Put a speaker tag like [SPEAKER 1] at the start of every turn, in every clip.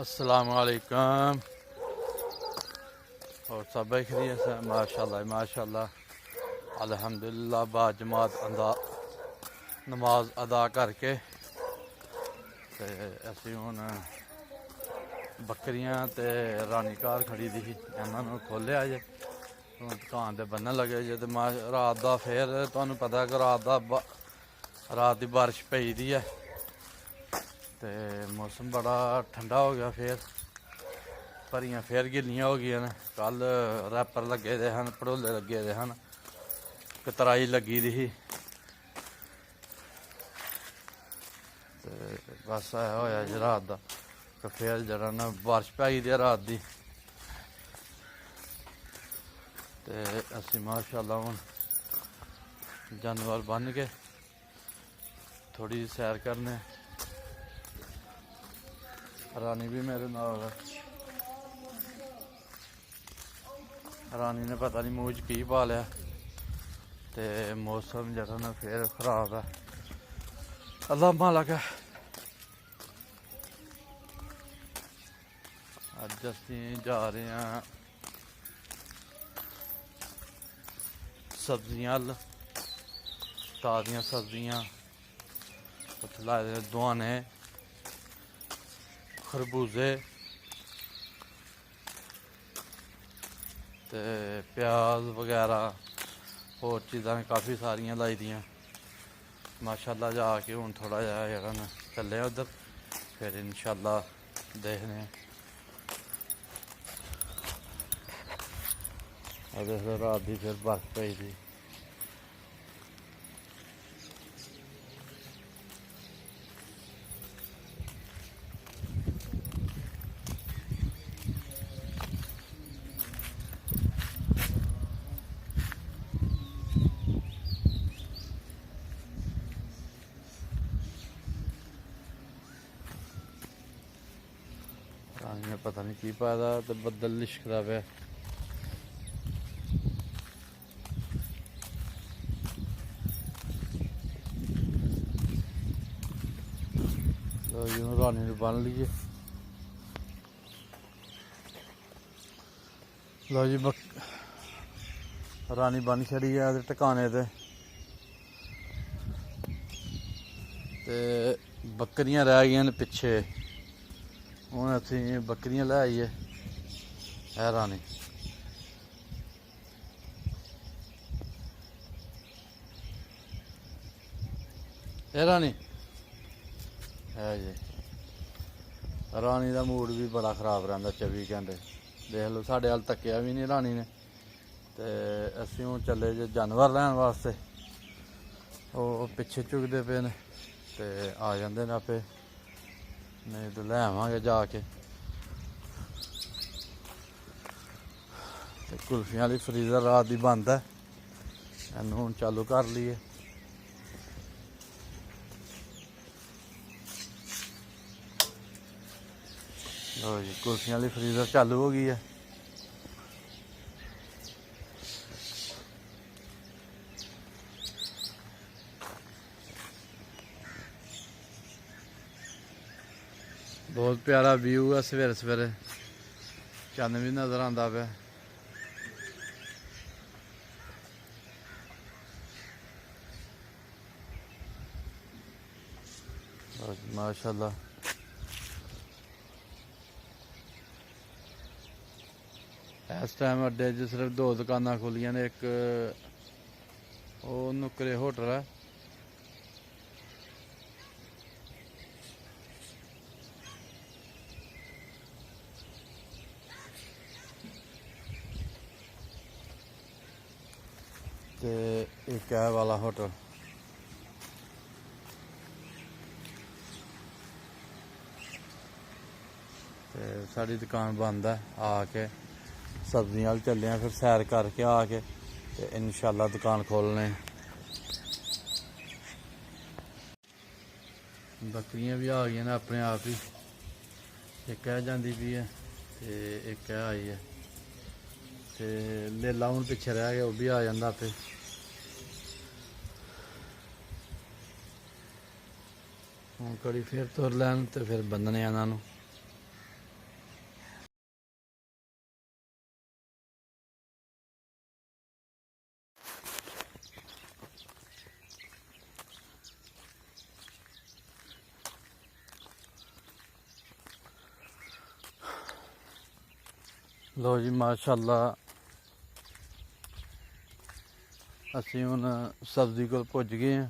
[SPEAKER 1] अस्सलामुअलैकुम। और सब खैरियत से? माशाल्लाह माशाल्लाह, अल्हम्दुलिल्लाह। बाजमात नमाज अदा करके ते असीं हुण बकरियां ते रानी घर खड़ी दी ही, इन्हां खोलिया जे हुण दुकान ते बन्नन लगे जे। ते रात दा फिर तुहानूं पता है कि रात दी बारिश पई दी है ते मौसम बड़ा ठंडा हो गया। फिर भरियां फिर गिल्लियां हो गई ने। कल रैपर लगे दे हैं, भड़ोले लगे दे हैं, कतराई लगी दी ही ते बस ऐ होया जी रात दा। ते फिर जरा ना बारिश पै दी रात दी ते असीं माशाअल्लाह हुण जानवर बन्न के थोड़ी सैर करने। रानी भी मेरे नाल है। रानी ने पता नहीं मूँह च की पा लिया ते मौसम जरा ना फिर खराब है। अल्लाह मालक है। अज असीं जा रहे हैं सब्जियां अल। ताज़ियां सब्जियां उत्थे लाए दे दुआने, खरबूजे ते प्याज वगैरह होर चीज़ां काफ़ी सारियां लाई दियां माशाअल्लाह। जाके हुण थोड़ा जिहा जेह्ड़ा ना चले उद्धर, फिर इंशाअल्लाह देखने। रात दी फिर बर्फ पई दी। रानी ने पता नहीं की पाया दा ते बदल लिशकदा पिया। रानी ने बन लीजिए। लो जी रानी बन छड़ी है टकाने ते बकरियां रह गई ने पिछे। हुण असीं बकरियां लै आइए। है रानी रानी है जी। रानी का मूड भी बड़ा खराब रहिंदा 24 घंटे। देख लो साढ़े हल तक्किया भी नहीं रानी ने। ते असीं हुण चले जे जानवर लैन वास्ते। ओह् पिच्छे झुकदे पे ने ते आ जांदे ने आपे, नहीं तो लै आवांगे जाके। ते कुल्फियां आह्ली फ्रीज़र रात दी बंद है, इनू हुण चालू कर लीए। लो जी कुल्फियां आह्ली फ्रीज़र चालू हो गई है। बहुत प्यारा व्यू है सवेरे सवेरे, चन्न भी नज़र आंदा पे। माशाअल्लाह इस टाइम अड्डे च सिर्फ 2 दुकानां खुलियां ने। एक ओह् नुक्करे होटल है ते एक है वाला होटल। ते साड़ी दुकान बंद है। आके सब्जियां चले हैं, फिर सैर करके आके ते इंशाअल्लाह दुकान खोलने। बकरियां भी आ गई ने अपने आप ही। एक है जांदी पई है ते एक है आई है ते लेला हुण पिच्छे रह गया, वह भी आ जांदा आपे। हुण घड़ी फिर तुर लैन ते फिर बन्नने इन्हां नूं। ਲੋ ਜੀ ਮਾਸ਼ਾਅੱਲਾ ਅਸੀਂ ਹੁਣ ਸਬਜ਼ੀ ਕੋਲ ਪੁੱਜ ਗਏ ਹਾਂ।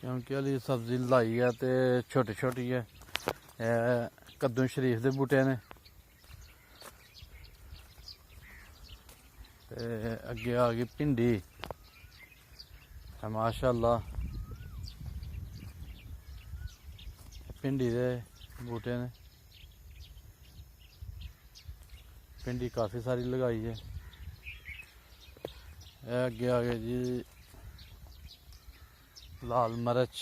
[SPEAKER 1] क्योंकि हली सब्जी लाई है तो छोटी छोटी है। कद्दू शरीफ के बूटे ने ते अगे आ गई भिंडी माशाअल्लाह। भिंडी के बूटे ने भिंडी काफ़ी सारी लगाई है। अगे आ गए जी लाल मिर्च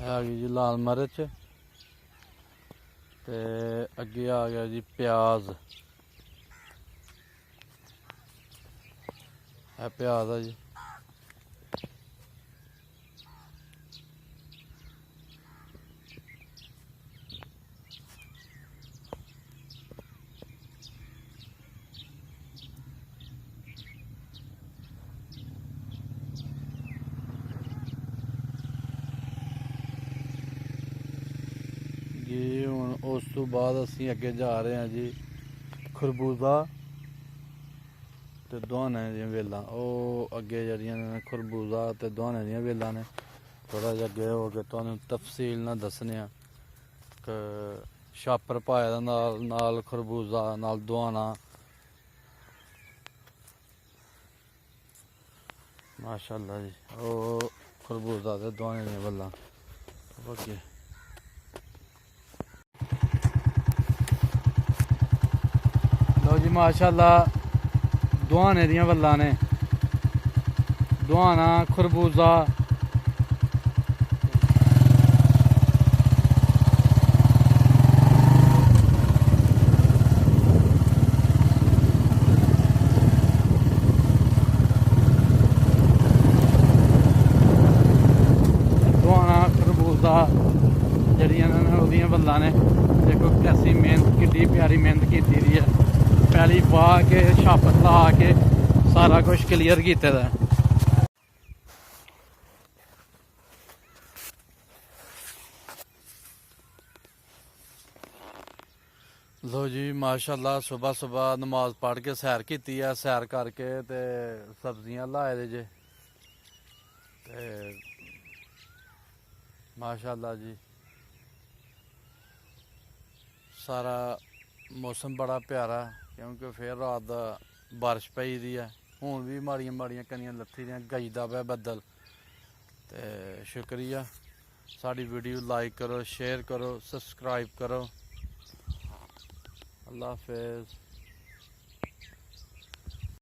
[SPEAKER 1] आ गई जी लाल मिर्च ते अगे आ गया जी प्याज। है प्याज है जी। जी हुण उस तो बाद असी अगे जा रहे हैं जी खरबूजा ते दुहाने दी वेलां। ओह अगे जड़ियां ने खरबूजा ते दुहाने दी वेलां ने। थोड़ा जिहा अगे हो के तुहानूं तफसील नाल दस्सने आ कि छापर पाए दा नाल खरबूजा नाल दुहाना माशाअल्लाह जी। ओह खरबूजा ते दुहाने दी वेलां अगे लो जी माशाअल्लाह दुहाने दियां वल्लां ने। दुहाना खरबूजा जड़ियां ने वल्लां ने। देखो कैसी मेहनत कितनी प्यारी मेहनत की दी है। पैली वाह के छापर ला के सारा कुछ क्लीयर किया दा। लो जी माशाअल्लाह सुबह सुबह नमाज पढ़ के सैर की है। सैर करके ते सब्जियां लाए दे जे ते माशाअल्लाह जी सारा मौसम बड़ा प्यारा। क्योंकि फिर रात दा बारिश पई दी है। हुण भी माड़ियां माड़ियां कनियां लत्थी दियां गजदा पिया बद्दल। ते शुक्रिया। साड़ी वीडियो लाइक करो शेयर करो सब्सक्राइब करो। अल्लाह हाफिज़।